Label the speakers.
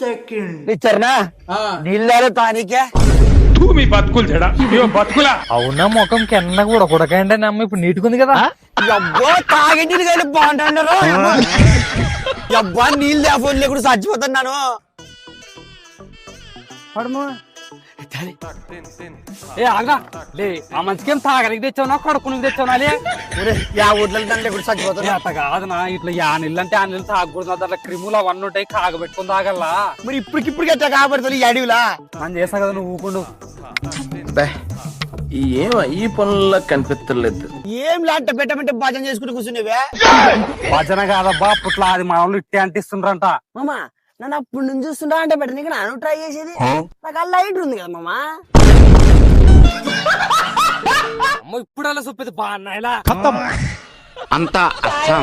Speaker 1: Second
Speaker 2: ఇచ్చారనా నీళ్ళు తానికే
Speaker 3: మీ బతుకులు చెడా బతుకులా
Speaker 4: అవునా ముఖం కింద కూడా కొడకండి నమ్మ ఇప్పుడు నీటుకుంది కదా.
Speaker 2: అబ్బో తాగే నీళ్ళు కానీ బాగుంటారు. అబ్బా నీళ్ళు లేకపోతే లేకుండా చచ్చిపోతున్నాను.
Speaker 4: ఏ ఆగా లే ఆ మంచికేం తాగరికి తెచ్చావునా కొడుకుని తెచ్చావునా
Speaker 2: యా ఊర్లో లేకుండా చచ్చిపోతున్నా.
Speaker 4: అట్ట కాదనా ఇట్లా యా నీళ్ళు అంటే ఆ నీళ్ళు తాగకూడదు. దాంట్లో క్రిములు అవన్నీ ఉంటాయి, కాగబెట్టుకుని తాగల్లా.
Speaker 2: మరి ఇప్పటికిప్పటికి ఎట్లా కాబడుతుంది ఈ అడవిలా.
Speaker 4: మనం చేస్తా కదా నువ్వు ఊకుండు.
Speaker 5: ఏం ఈ పనుల్లో కనిపించలేదు.
Speaker 2: ఏం లాంట పెట్టమంటే భజన చేసుకుంటూ కూర్చునేవే.
Speaker 4: భజన కాదబ్బా పుట్ల అది మన వాళ్ళు ఇట్టే అంటిస్తుండ్రంట.
Speaker 2: మామా నన్ను అప్పుడు నుంచి చూస్తుంటా అంటే బెటర్ నీకు నాను ట్రై చేసేది. నాకు ఆ లైట్ ఉంది కదా మామా.
Speaker 4: అమ్మ ఇప్పుడు అలా చూపేది బాగా ఇలా
Speaker 5: అంతా అస్సాం.